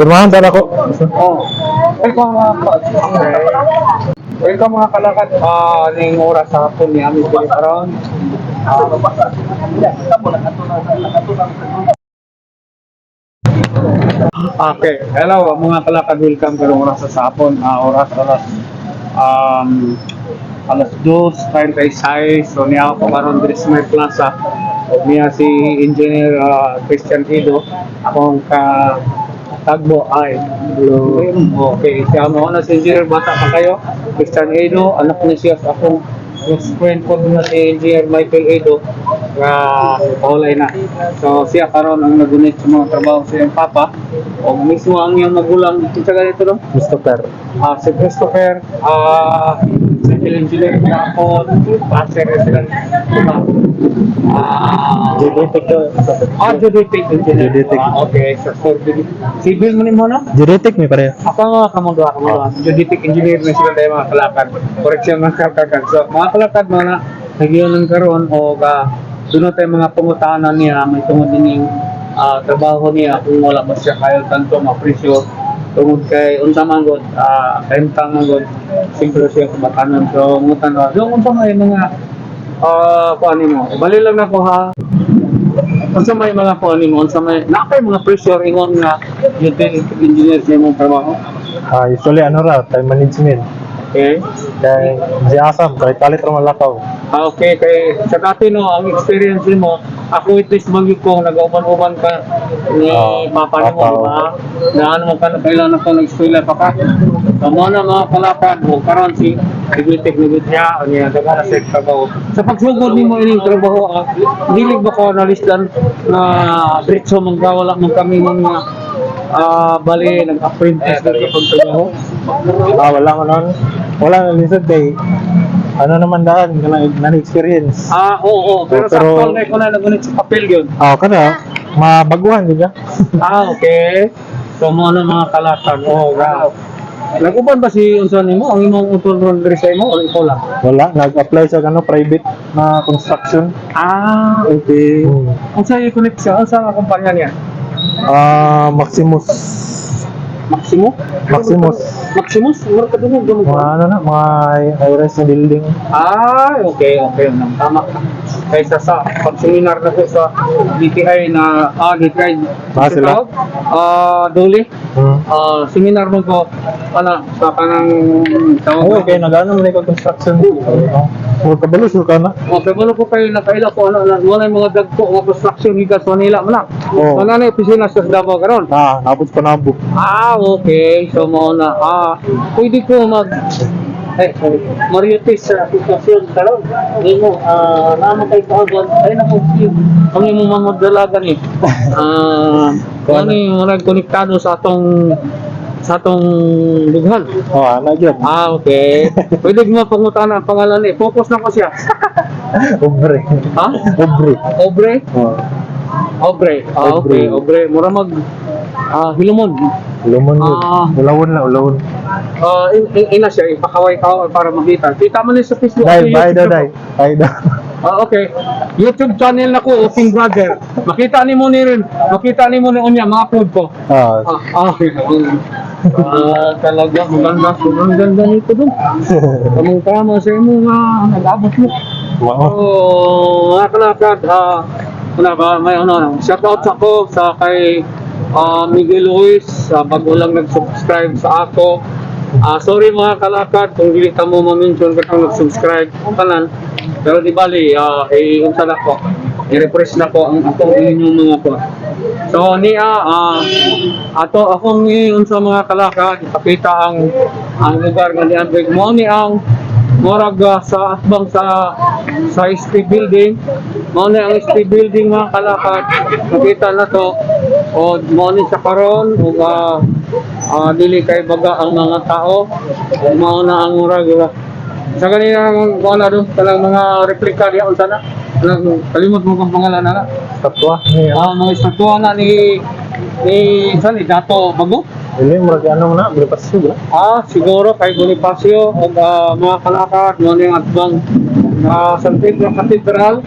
Pirmahan tara ko. Oh. Welcome welcome mga kalakad. Ning oras sa hapon ni Ami Philip around. Okay. Hello mga kalakad. Welcome karong oras sa hapon. Alas 2:36. So niya ako karon diri sa may plaza. O niya si Engineer Christian Ido. Akong tagbo ay hello. Okay, siya mo na si Engineer bata pa kayo. Christian Edo, anak ni siya sa akong best friend ko na si Engineer Michael Edo nga paulay na. So siya karon ang nag-donate sa mga trabaho sa iyang papa o mismo ang iyang magulang sa ganito no? Christopher. Si Christopher, civil engineer na ako, passer sila. Genetic to. Genetic engineer. Genetic. Okay, so civil mo ni mo na? Genetic may pare. Ako nga kamundo. Genetic engineer na sila tayo mga kalakad. Correction mga kalakad. So mga kalakad mga nagyon ng karon o doon tayo mga pangutanan niya, may tungod din yung trabaho niya kung wala mo siya kayo tanto mapresyo tungod kay unsa man gud renta man gud siyempre siya kumatanon so mutan do unsa may mga kuan mo bali lang nako ha unsa may mga kuan mo unsa may nakay mga pressure ingon nga utility engineer sa imong trabaho Usually ano ra, time management. okay Kay di asam, kay palit ra malakaw. okay kay sa dati no ang experience mo ako itis magyo ko nag-uban-uban ka ni papa mo di ba daan mo ka kailan ako nag-eskwela pa ka mo na mga kalakad mo karon si Tignitik ni Gutya niya daga na sa trabaho sa pagsugod nimo ining trabaho dili ba ko analistan na diretso manggawala man kami mga bali nag-apprentice na sa pagtrabaho Wala ko noon. Wala na lisod kay ano naman daan na experience. oo pero sa Pero- actual na ko na nagunit sa papel yun Kana mabaguhan di ba? okay. So mo na mga kalakad. Oh, wow. Naguban ba si unsa nimo ang imong utol diri sa imo o ikaw lang? Wala, nag-apply sa private na construction. Okay. Hmm. Unsa yung connect siya? Unsa ang kumpanya niya? Maximus. Maximo? Maximus. Maximus? Mura ka dun Mga ano na, mga high-rise na building. Okay. Tama ka. Kaysa sa pag-seminar na ko sa DTI na DTI Sila? Duli. Hmm. Seminar mo ko sa kanang tawag Okay, nag-ano mo na yung construction. Huwag kabalo, sure ka na. okay, wala ko kayo nakaila ko wala yung mga dagko mga construction higas Manila man lang. Oo. Wala na yung opisina sa Davao karon. Nabot pa nabot. Okay. So mo na pwede ko mariutis sa aplikasyon karon. Hindi mo naman kay kaagwan ay na po ang imong mga dalagan eh. Ano yung konektado sa atong lughan. Ano dyan? Okay. Pwede mo pangutan ang pangalan eh. Focus na ko siya. Obre. Ha? Obre. Obre? Oh. Obre. Okay. Obre. Mura mag hilumon. Lumon yun. Ulawon na, ulawon. Ina siya. Ipakaway ka para makita. Kita mo na sa Facebook. Dai daw. Okay. YouTube channel na ko, Oping Brother. Makita ni mo ni rin. Makita ni mo ni unya, ma-upload ko. Okay. Talaga, maganda. Sobrang ganda nito dun. Kamang tama sa imo nga, nag-abot mo. Mga kalakad, may shout out ako sa kay Miguel Luis, bago lang nag-subscribe sa ako. Sorry mga kalakad, kung hindi ka mo ma-mention ka kang nag-subscribe, kanan. Pero di bali, unsa na ko. I-refresh na ko ang akong inyong mga ko. So niya, akong unsa mga kalakad, ipakita ang lugar nga diyan. Mo ni ang morag sa asbang sa SP building. Mo ni ang SP building mga kalakad. Nakita na to. O mo ni sa karon dili kay baga ang mga tao. Mao na ang murag sa kanina wala doon talang mga replika diya unsa na kalimot mo kung pangalan na Tatwa. mga estatwa na ni Dato Bago. Dili mo ano na, Bonifacio ba? Siguro kay Bonifacio o mga kalakad mo na yung atbang San Pedro Cathedral.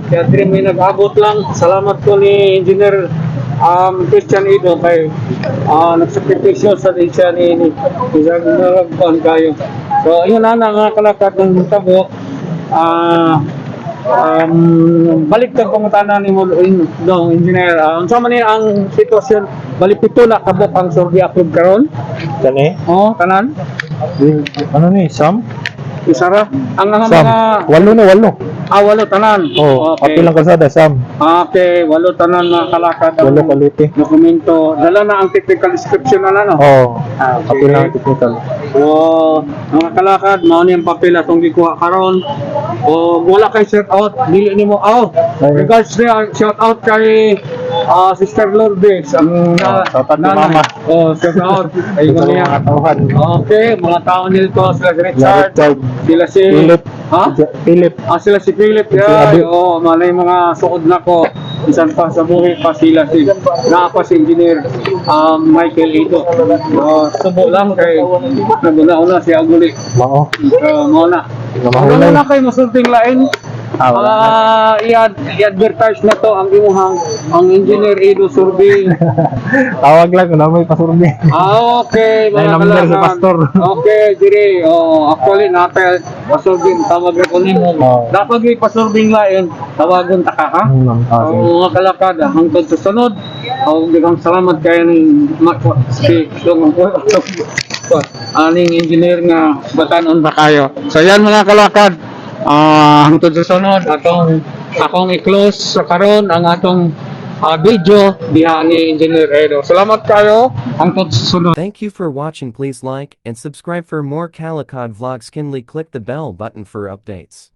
Kaya din may nag-abot lang. Salamat ko ni Engineer Christian Ido kay nagsakripisyo sa siya ni isang nalagpan kayo. So, yun na nga kalakad ng tabo. Balik kang pangutanan ni mo dong engineer. Unsa man ni ang sitwasyon balik pito na kabok ang survey approve karon? Kani? Oh, tanan. Ano ni? Sam? Isara ang Sam. mga Walo na, walo. walo tanan. Oh, okay. apil lang kalsada, Sam. Okay, walo tanan mga kalakad. ang Walo kalite. dokumento. Dala na ang technical description na no. Oh, Okay. apil lang technical. So, mga kalakad, mao ni ang papel atong gikuha karon. O wala kay shout out, dili nimo out. Ay. Regards niya shout out kay Sister Lourdes ang shout out kay nanay. Mama. Oh, shout out. Ay Ito niya. mga tauhan. Okay, mga tao nito sila si Richard, Richard. sila si Philip. Ha? Philip. Sila si Philip, Si Abi. malay mga suod na ko. Isan pa sa buhay pa sila si pa si engineer Michael Ito. Subo lang kay naguna-una si Aguli. Mao. Mo na. Namahulay. Ano na kay masulting lain? I-advertise na to ang imuhang ang engineer Edo Survey. Tawag lang kung may pasurbi. Okay, May mga number sa kalasan. pastor. Okay, dire. Actually, natin pasulbing tawag rin ko nimo. Oh. Dapat may pasulbing lain, tawagon ta ka ha? Ang mga kalakad, hangtod sa sunod. Daghang salamat kayo ni aning engineer nga batanon ba kayo. So yan mga kalakad. Hangtod sa sunod akong i-close sa karon ang atong video diha ni Engineer Edo. Salamat kayo. Hangtod sa sunod. Thank you for watching. Please like and subscribe for more Calicod vlogs. Kindly click the bell button for updates.